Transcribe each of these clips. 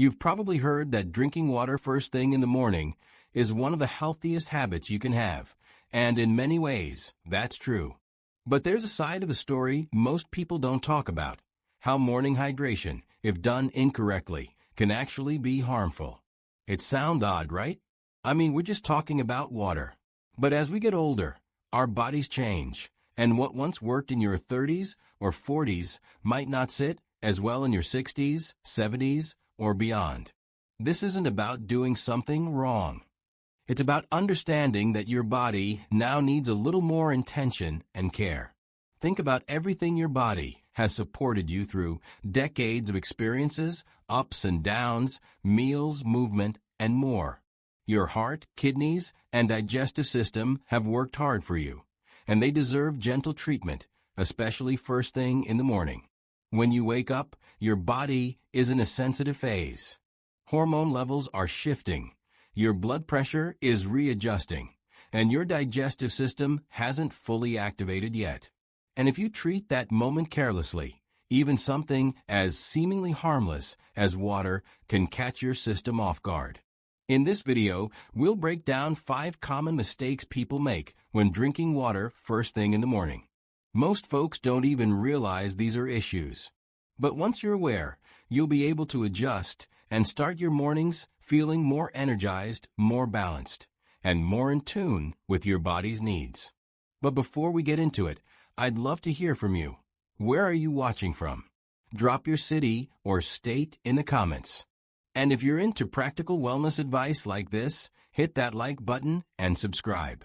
You've probably heard that drinking water first thing in the morning is one of the healthiest habits you can have, and in many ways, that's true. But there's a side of the story most people don't talk about: how morning hydration, if done incorrectly, can actually be harmful. It sounds odd, right? I mean, we're just talking about water. But as we get older, our bodies change, and what once worked in your 30s or 40s might not sit as well in your 60s, 70s, or beyond. This isn't about doing something wrong. It's about understanding that your body now needs a little more attention and care. Think about everything your body has supported you through: decades of experiences, ups and downs, meals, movement, and more. Your heart, kidneys, and digestive system have worked hard for you, and they deserve gentle treatment, especially first thing in the morning. When you wake up, your body is in a sensitive phase. Hormone levels are shifting, your blood pressure is readjusting, and your digestive system hasn't fully activated yet. And if you treat that moment carelessly, even something as seemingly harmless as water can catch your system off guard. In this video, we'll break down 5 common mistakes people make when drinking water first thing in the morning. Most folks don't even realize these are issues. But once you're aware, you'll be able to adjust and start your mornings feeling more energized, more balanced, and more in tune with your body's needs. But before we get into it, I'd love to hear from you. Where are you watching from? Drop your city or state in the comments. And if you're into practical wellness advice like this, hit that like button and subscribe.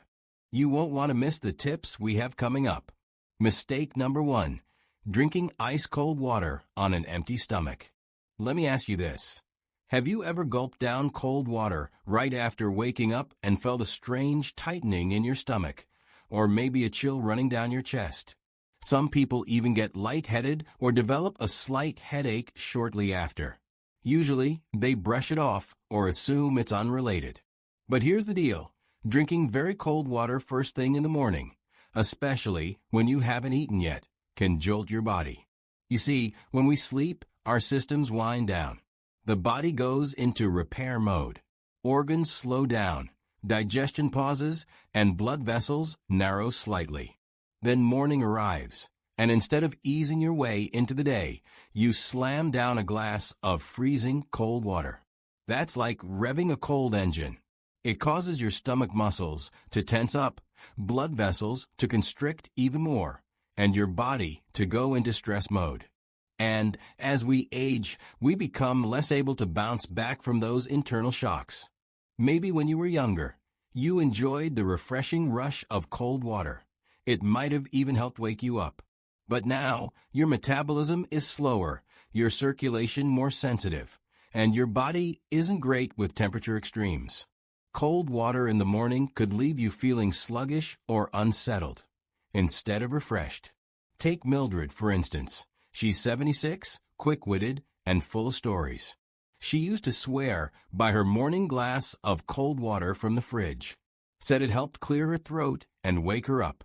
You won't want to miss the tips we have coming up. Mistake number 1: drinking ice-cold water on an empty stomach. Let me ask you this. Have you ever gulped down cold water right after waking up and felt a strange tightening in your stomach, or maybe a chill running down your chest? Some people even get lightheaded or develop a slight headache shortly after. Usually, they brush it off or assume it's unrelated. But here's the deal. Drinking very cold water first thing in the morning, especially when you haven't eaten yet, can jolt your body. You see, when we sleep, our systems wind down. The body goes into repair mode. Organs slow down, digestion pauses, and blood vessels narrow slightly. Then morning arrives, and instead of easing your way into the day, you slam down a glass of freezing cold water. That's like revving a cold engine. It causes your stomach muscles to tense up, blood vessels to constrict even more, and your body to go into stress mode. And as we age, we become less able to bounce back from those internal shocks. Maybe when you were younger, you enjoyed the refreshing rush of cold water. It might have even helped wake you up. But now, your metabolism is slower, your circulation more sensitive, and your body isn't great with temperature extremes. Cold water in the morning could leave you feeling sluggish or unsettled, instead of refreshed. Take Mildred, for instance. She's 76, quick-witted, and full of stories. She used to swear by her morning glass of cold water from the fridge. Said it helped clear her throat and wake her up.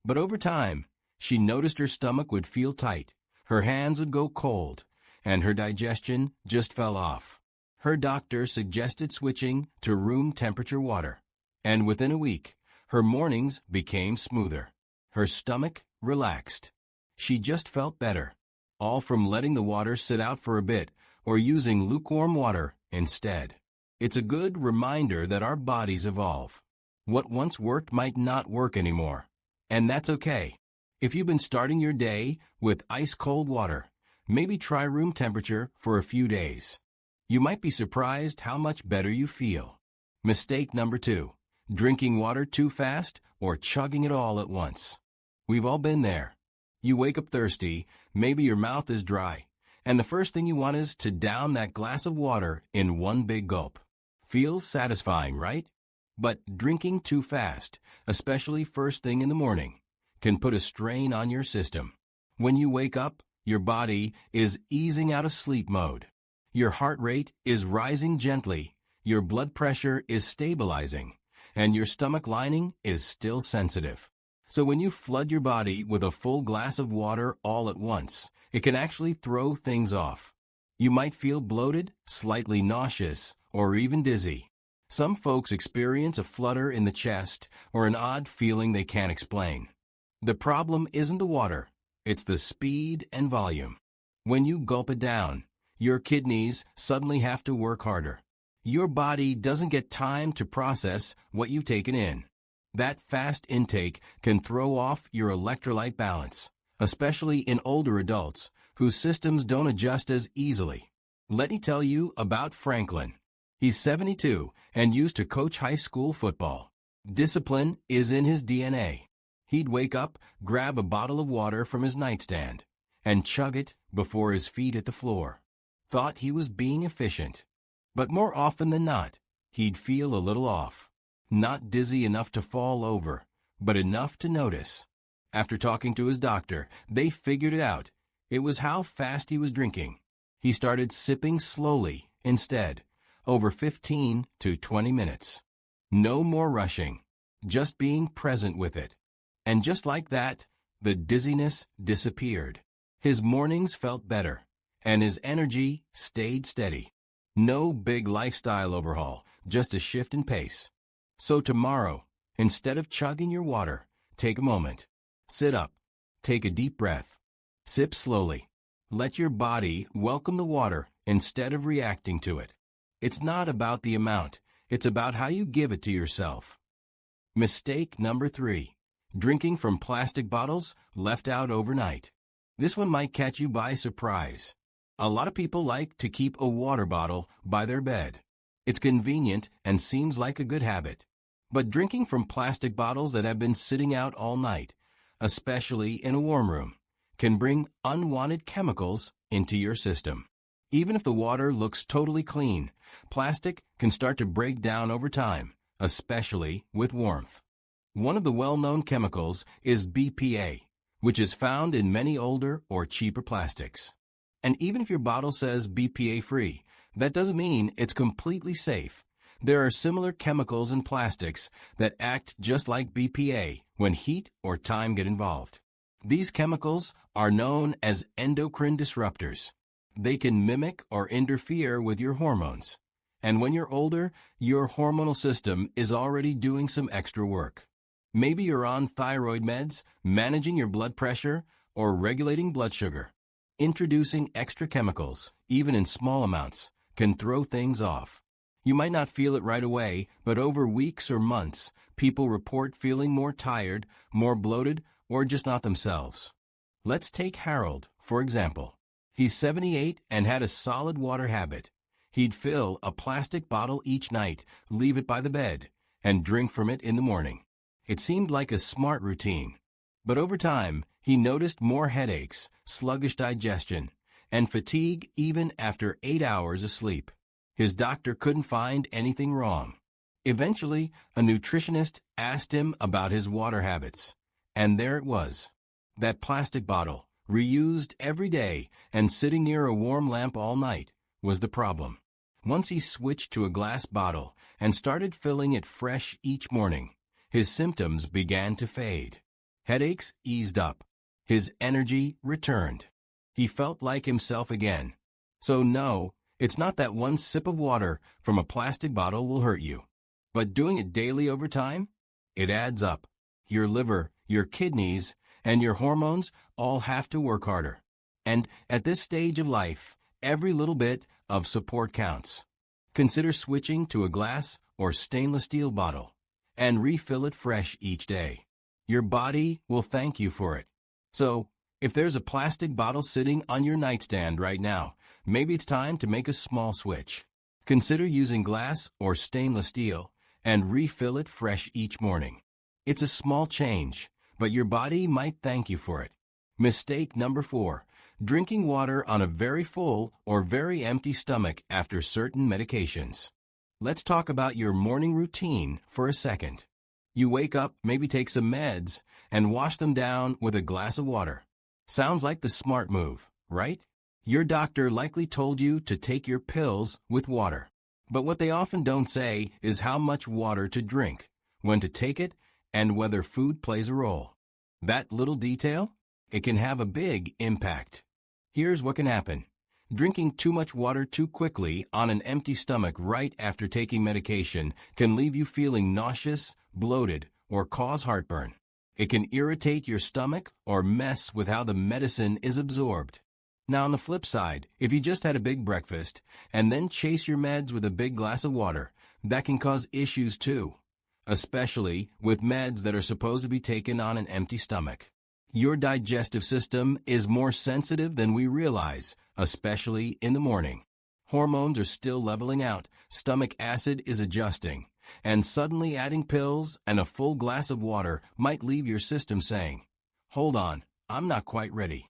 But over time, she noticed her stomach would feel tight, her hands would go cold, and her digestion just fell off. Her doctor suggested switching to room temperature water, and within a week, her mornings became smoother. Her stomach relaxed. She just felt better, all from letting the water sit out for a bit or using lukewarm water instead. It's a good reminder that our bodies evolve. What once worked might not work anymore, and that's okay. If you've been starting your day with ice-cold water, maybe try room temperature for a few days. You might be surprised how much better you feel. Mistake number 2: drinking water too fast or chugging it all at once. We've all been there. You wake up thirsty, maybe your mouth is dry, and the first thing you want is to down that glass of water in one big gulp. Feels satisfying, right? But drinking too fast, especially first thing in the morning, can put a strain on your system. When you wake up, your body is easing out of sleep mode. Your heart rate is rising gently, your blood pressure is stabilizing, and your stomach lining is still sensitive. So when you flood your body with a full glass of water all at once, it can actually throw things off. You might feel bloated, slightly nauseous, or even dizzy. Some folks experience a flutter in the chest or an odd feeling they can't explain. The problem isn't the water, it's the speed and volume. When you gulp it down, your kidneys suddenly have to work harder. Your body doesn't get time to process what you've taken in. That fast intake can throw off your electrolyte balance, especially in older adults whose systems don't adjust as easily. Let me tell you about Franklin. He's 72 and used to coach high school football. Discipline is in his DNA. He'd wake up, grab a bottle of water from his nightstand, and chug it before his feet hit the floor. Thought he was being efficient. But more often than not, he'd feel a little off. Not dizzy enough to fall over, but enough to notice. After talking to his doctor, they figured it out. It was how fast he was drinking. He started sipping slowly instead, over 15 to 20 minutes. No more rushing, just being present with it. And just like that, the dizziness disappeared. His mornings felt better, and his energy stayed steady. No big lifestyle overhaul, just a shift in pace. So tomorrow, instead of chugging your water, take a moment. Sit up. Take a deep breath. Sip slowly. Let your body welcome the water instead of reacting to it. It's not about the amount. It's about how you give it to yourself. Mistake number 3. Drinking from plastic bottles left out overnight. This one might catch you by surprise. A lot of people like to keep a water bottle by their bed. It's convenient and seems like a good habit. But drinking from plastic bottles that have been sitting out all night, especially in a warm room, can bring unwanted chemicals into your system. Even if the water looks totally clean, plastic can start to break down over time, especially with warmth. One of the well-known chemicals is BPA, which is found in many older or cheaper plastics. And even if your bottle says BPA-free, that doesn't mean it's completely safe. There are similar chemicals in plastics that act just like BPA when heat or time get involved. These chemicals are known as endocrine disruptors. They can mimic or interfere with your hormones. And when you're older, your hormonal system is already doing some extra work. Maybe you're on thyroid meds, managing your blood pressure, or regulating blood sugar. Introducing extra chemicals, even in small amounts, can throw things off. You might not feel it right away, but over weeks or months, people report feeling more tired, more bloated, or just not themselves. Let's take Harold, for example. He's 78 and had a solid water habit. He'd fill a plastic bottle each night, leave it by the bed, and drink from it in the morning. It seemed like a smart routine. But over time, he noticed more headaches, sluggish digestion, and fatigue even after 8 hours of sleep. His doctor couldn't find anything wrong. Eventually, a nutritionist asked him about his water habits. And there it was. That plastic bottle, reused every day and sitting near a warm lamp all night, was the problem. Once he switched to a glass bottle and started filling it fresh each morning, his symptoms began to fade. Headaches eased up. His energy returned. He felt like himself again. So no, it's not that one sip of water from a plastic bottle will hurt you. But doing it daily over time, it adds up. Your liver, your kidneys, and your hormones all have to work harder. And at this stage of life, every little bit of support counts. Consider switching to a glass or stainless steel bottle and refill it fresh each day. Your body will thank you for it. So, if there's a plastic bottle sitting on your nightstand right now, maybe it's time to make a small switch. Consider using glass or stainless steel and refill it fresh each morning. It's a small change, but your body might thank you for it. Mistake number 4, drinking water on a very full or very empty stomach after certain medications. Let's talk about your morning routine for a second. You wake up, maybe take some meds, and wash them down with a glass of water. Sounds like the smart move, right? Your doctor likely told you to take your pills with water. But what they often don't say is how much water to drink, when to take it, and whether food plays a role. That little detail? It can have a big impact. Here's what can happen. Drinking too much water too quickly on an empty stomach right after taking medication can leave you feeling nauseous, bloated, or cause heartburn. It can irritate your stomach or mess with how the medicine is absorbed. Now on the flip side, if you just had a big breakfast and then chase your meds with a big glass of water, that can cause issues too, especially with meds that are supposed to be taken on an empty stomach. Your digestive system is more sensitive than we realize, especially in the morning. Hormones are still leveling out, stomach acid is adjusting, and suddenly adding pills and a full glass of water might leave your system saying, "Hold on, I'm not quite ready."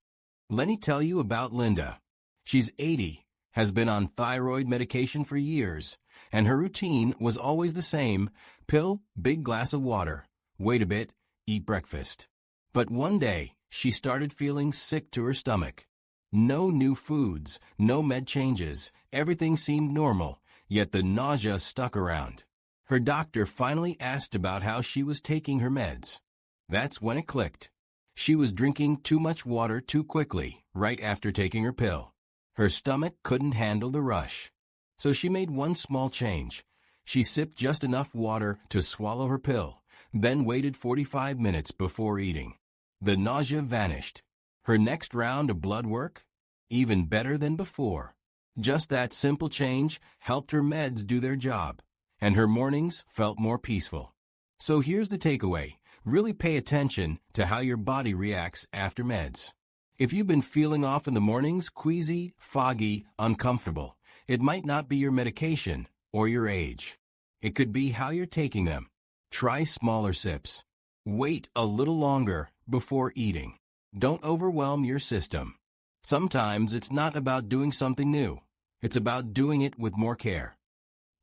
Let me tell you about Linda. She's 80, has been on thyroid medication for years, and her routine was always the same: pill, big glass of water, wait a bit, eat breakfast. But one day, she started feeling sick to her stomach. No new foods, no med changes, everything seemed normal, yet the nausea stuck around. Her doctor finally asked about how she was taking her meds. That's when it clicked. She was drinking too much water too quickly, right after taking her pill. Her stomach couldn't handle the rush. So she made one small change. She sipped just enough water to swallow her pill, then waited 45 minutes before eating. The nausea vanished. Her next round of blood work? Even better than before. Just that simple change helped her meds do their job, and her mornings felt more peaceful. So here's the takeaway. Really pay attention to how your body reacts after meds. If you've been feeling off in the mornings, queasy, foggy, uncomfortable, it might not be your medication or your age. It could be how you're taking them. Try smaller sips. Wait a little longer before eating. Don't overwhelm your system. Sometimes it's not about doing something new. It's about doing it with more care.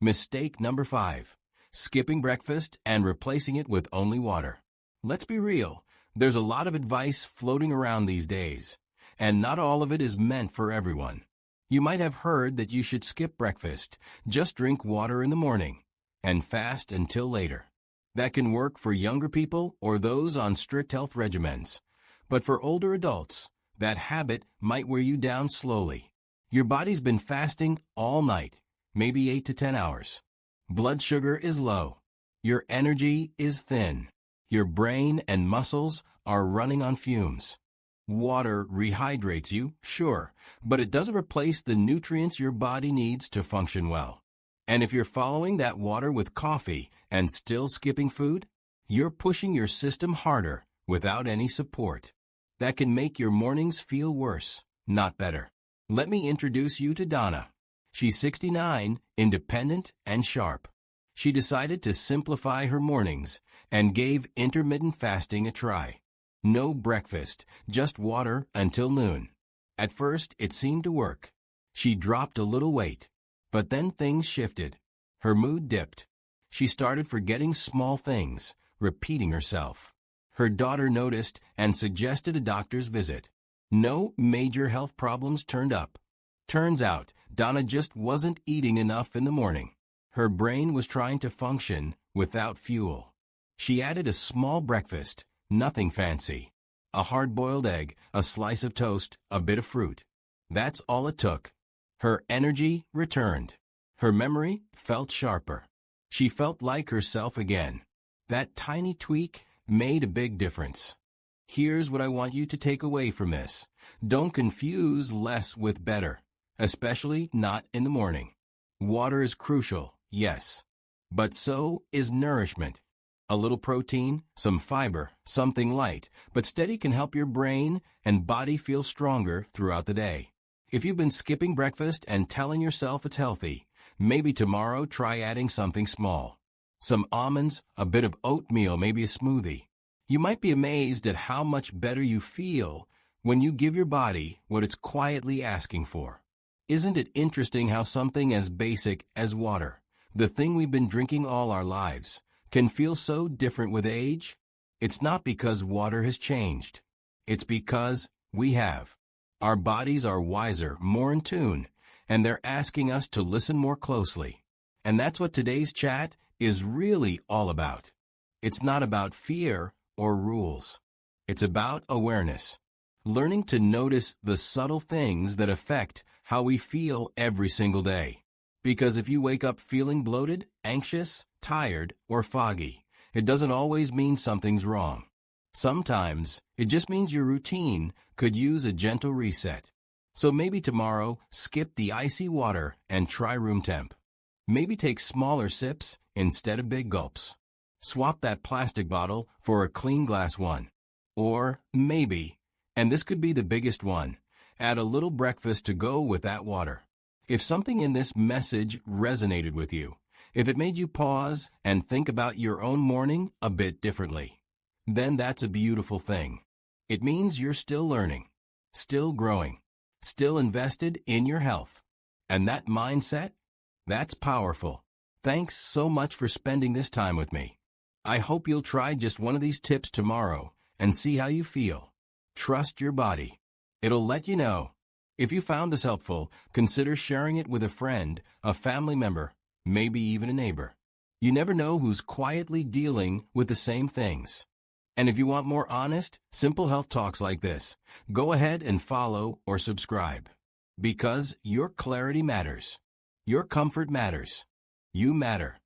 Mistake number 5. Skipping breakfast and replacing it with only water. Let's be real. There's a lot of advice floating around these days, and not all of it is meant for everyone. You might have heard that you should skip breakfast, just drink water in the morning, and fast until later. That can work for younger people or those on strict health regimens. But for older adults, that habit might wear you down slowly. Your body's been fasting all night, maybe 8 to 10 hours. Blood sugar is low. Your energy is thin. Your brain and muscles are running on fumes. Water rehydrates you, sure, but it doesn't replace the nutrients your body needs to function well. And if you're following that water with coffee and still skipping food, you're pushing your system harder without any support. That can make your mornings feel worse, not better. Let me introduce you to Donna. She's 69, independent, and sharp. She decided to simplify her mornings and gave intermittent fasting a try. No breakfast, just water until noon. At first, it seemed to work. She dropped a little weight, but then things shifted. Her mood dipped. She started forgetting small things, repeating herself. Her daughter noticed and suggested a doctor's visit. No major health problems turned up. Turns out, Donna just wasn't eating enough in the morning. Her brain was trying to function without fuel. She added a small breakfast, nothing fancy. A hard-boiled egg, a slice of toast, a bit of fruit. That's all it took. Her energy returned. Her memory felt sharper. She felt like herself again. That tiny tweak made a big difference. Here's what I want you to take away from this. Don't confuse less with better, especially not in the morning. Water is crucial, yes, but so is nourishment. A little protein, some fiber, something light, but steady can help your brain and body feel stronger throughout the day. If you've been skipping breakfast and telling yourself it's healthy, maybe tomorrow try adding something small. Some almonds, a bit of oatmeal, maybe a smoothie. You might be amazed at how much better you feel when you give your body what it's quietly asking for. Isn't it interesting how something as basic as water, the thing we've been drinking all our lives, can feel so different with age? It's not because water has changed. It's because we have. Our bodies are wiser, more in tune, and they're asking us to listen more closely. And that's what today's chat is really all about. It's not about fear or rules. It's about awareness. Learning to notice the subtle things that affect how we feel every single day. Because if you wake up feeling bloated, anxious, tired, or foggy, it doesn't always mean something's wrong. Sometimes, it just means your routine could use a gentle reset. So maybe tomorrow, skip the icy water and try room temp. Maybe take smaller sips instead of big gulps. Swap that plastic bottle for a clean glass one. Or maybe, and this could be the biggest one, add a little breakfast to go with that water. If something in this message resonated with you, if it made you pause and think about your own morning a bit differently, then that's a beautiful thing. It means you're still learning, still growing, still invested in your health. And that mindset, that's powerful. Thanks so much for spending this time with me. I hope you'll try just one of these tips tomorrow and see how you feel. Trust your body. It'll let you know. If you found this helpful, consider sharing it with a friend, a family member, maybe even a neighbor. You never know who's quietly dealing with the same things. And if you want more honest, simple health talks like this, go ahead and follow or subscribe. Because your clarity matters. Your comfort matters. You matter.